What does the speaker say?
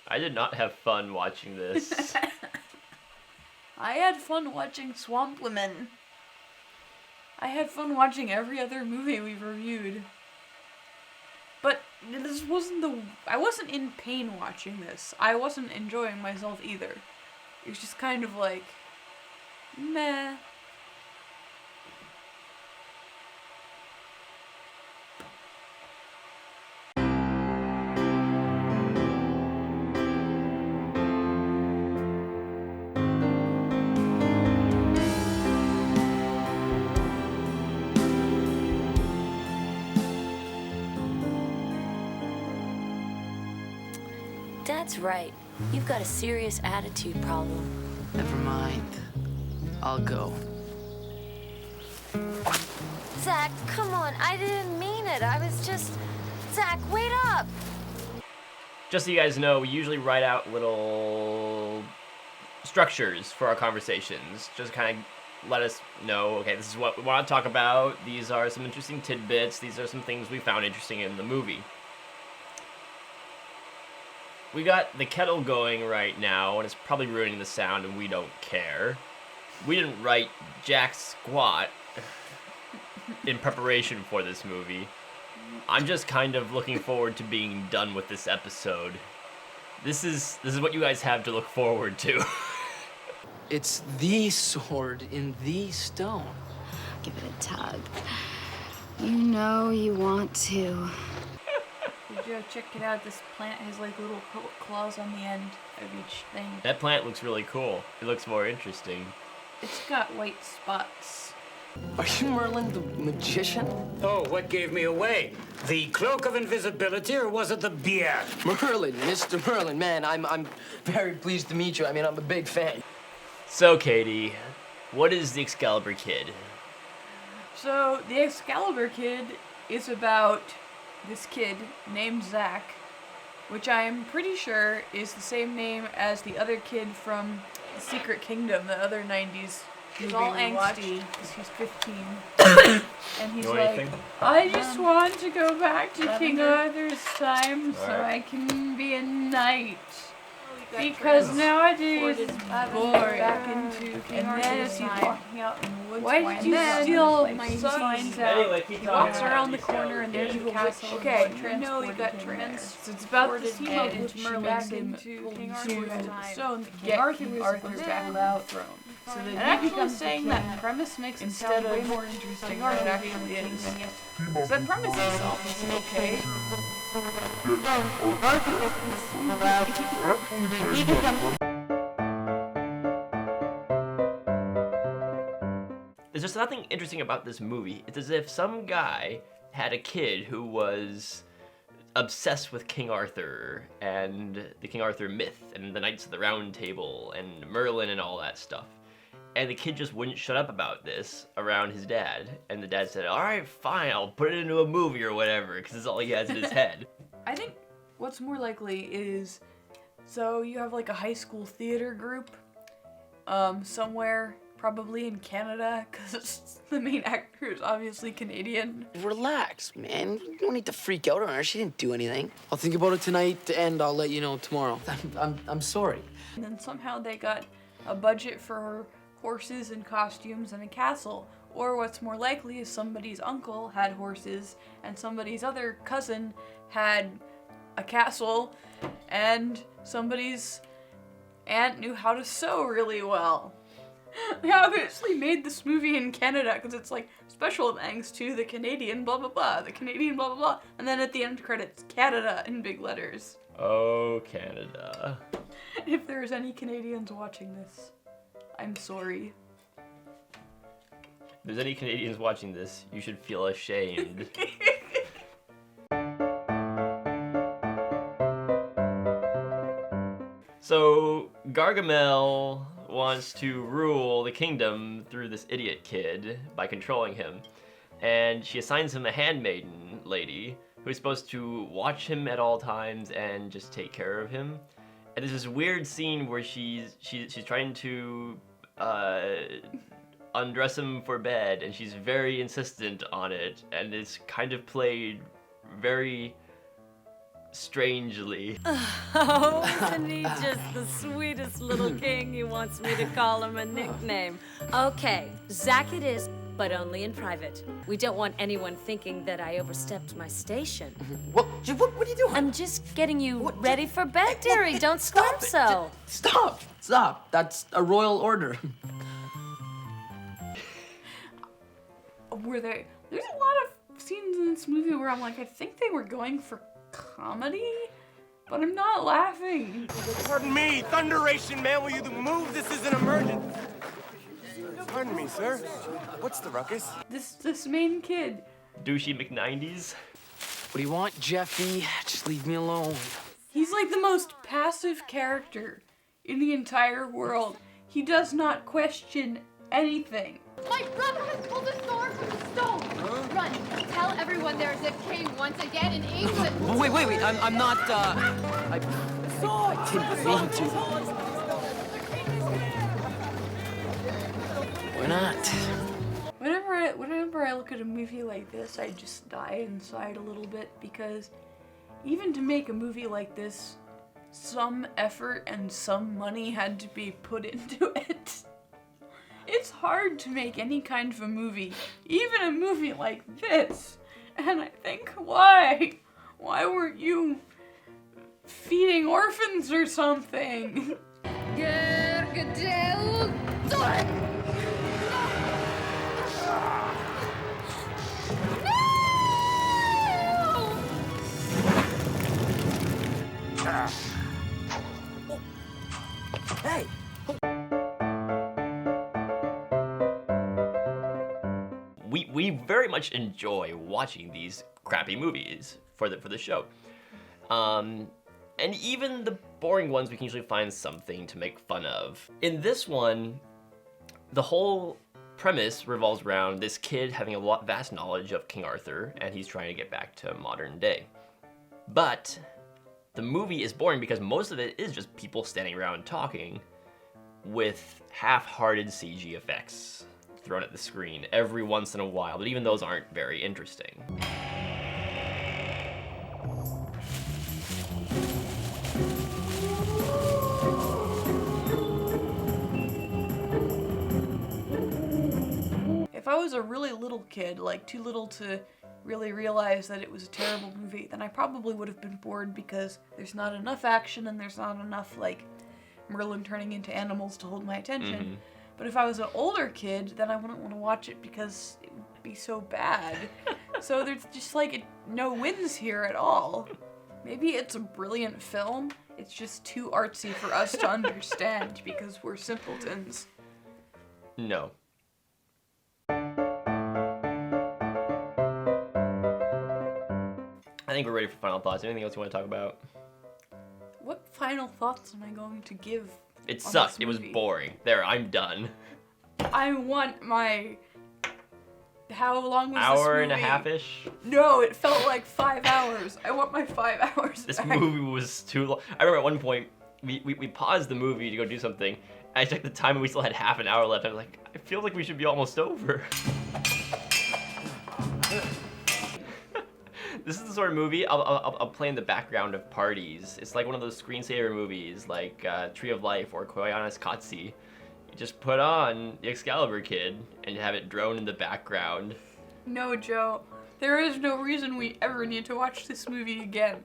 I did not have fun watching this. I had fun watching Swamp Women. I had fun watching every other movie we've reviewed. But this wasn't I wasn't in pain watching this. I wasn't enjoying myself either. It was just kind of like, meh. Dad's right. You've got a serious attitude problem. Never mind. I'll go. Zach, come on. I didn't mean it. I was just... Zach, wait up! Just so you guys know, we usually write out little structures for our conversations. Just kind of let us know, okay, this is what we want to talk about. These are some interesting tidbits. These are some things we found interesting in the movie. We got the kettle going right now, and it's probably ruining the sound, and we don't care. We didn't write jack squat in preparation for this movie. I'm just kind of looking forward to being done with this episode. This is what you guys have to look forward to. It's the sword in the stone. Give it a tug. You know you want to. Did you check it out? This plant has like little claws on the end of each thing. That plant looks really cool. It looks more interesting. It's got white spots. Are you Merlin the magician? Oh, what gave me away? The cloak of invisibility, or was it the beer? Merlin, Mr. Merlin, man, I'm very pleased to meet you. I mean, I'm a big fan. So, Katie, what is the Excalibur Kid? So, the Excalibur Kid is about this kid named Zach, which I am pretty sure is the same name as the other kid from The Secret Kingdom, the other 90s. He's all angsty because he's 15. And he's like, I just want to go back to King Arthur's time so I can be a knight. Because nowadays it's boring. Back into King Arthur's time. Walking out in the woods. Why did you steal my son's out? Anyway, keep He talking. walks around the corner and there's a castle. Okay, you know he got it's about the team up with Merlin back into King Arthur's time. So King Arthur back out throne. So that and actually saying that premise makes it sound way more interesting than it actually is. Because that premise itself is okay. There's just nothing interesting about this movie. It's as if some guy had a kid who was obsessed with King Arthur and the King Arthur myth and the Knights of the Round Table and Merlin and all that stuff. And the kid just wouldn't shut up about this around his dad. And the dad said, all right, fine, I'll put it into a movie or whatever, because it's all he has in his head. I think what's more likely is, so you have like a high school theater group somewhere, probably in Canada, because the main actor is obviously Canadian. Relax, man. You don't need to freak out on her. She didn't do anything. I'll think about it tonight, and I'll let you know tomorrow. I'm sorry. And then somehow they got a budget for horses and costumes and a castle. Or what's more likely is somebody's uncle had horses and somebody's other cousin had a castle and somebody's aunt knew how to sew really well. They obviously made this movie in Canada because it's like special thanks to the Canadian blah blah blah, the Canadian blah blah blah, and then at the end credits, Canada in big letters. Oh, Canada. If there's any Canadians watching this, I'm sorry. If there's any Canadians watching this, you should feel ashamed. So, Gargamel wants to rule the kingdom through this idiot kid by controlling him. And she assigns him a handmaiden lady who's supposed to watch him at all times and just take care of him. And there's this weird scene where she's trying to undress him for bed, and she's very insistent on it, and it's kind of played very strangely. Oh, isn't he just the sweetest little king? He wants me to call him a nickname. Okay, Zach it is, but only in private. We don't want anyone thinking that I overstepped my station. What are you doing? I'm just getting you ready for bed, dearie. Don't squirm so. Stop! That's a royal order. There's a lot of scenes in this movie where I'm like, I think they were going for comedy, but I'm not laughing. Pardon me, Thunderation Man, will you move? This is an emergency. Pardon me, sir. What's the ruckus? This main kid. Douchey McNineties. What do you want, Jeffy? Just leave me alone. He's like the most passive character in the entire world. He does not question anything. My brother has pulled a sword from the stone. Run, tell everyone there is a king once again in England. Wait, I'm not, I didn't mean to. Why not? Whenever I look at a movie like this, I just die inside a little bit, because even to make a movie like this, some effort and some money had to be put into it. It's hard to make any kind of a movie, even a movie like this. And I think, why? Why weren't you feeding orphans or something? Hey! We very much enjoy watching these crappy movies for the show. And even the boring ones, we can usually find something to make fun of. In this one, the whole premise revolves around this kid having a vast knowledge of King Arthur, and he's trying to get back to modern day. But the movie is boring because most of it is just people standing around talking with half-hearted CG effects thrown at the screen every once in a while, but even those aren't very interesting. If I was a really little kid, like too little to really realize that it was a terrible movie, then I probably would have been bored because there's not enough action and there's not enough, like, Merlin turning into animals to hold my attention. Mm-hmm. But if I was an older kid, then I wouldn't want to watch it because it would be so bad. So there's just, like, no wins here at all. Maybe it's a brilliant film, it's just too artsy for us to understand because we're simpletons. No. I think we're ready for final thoughts. Anything else you want to talk about? What final thoughts am I going to give? It on sucked. this It was movie? boring. There, I'm done. I want my... How long was Hour this movie? and a half-ish? No, it felt like 5 hours. I want my 5 hours This back. movie was too long. I remember at one point, we paused the movie to go do something. I checked the time and we still had half an hour left. I was like, I feel like we should be almost over. This is the sort of movie I'll play in the background of parties. It's like one of those screensaver movies, like Tree of Life or Koyaanis's Katsi. You just put on the Excalibur Kid and have it drone in the background. No, Joe. There is no reason we ever need to watch this movie again.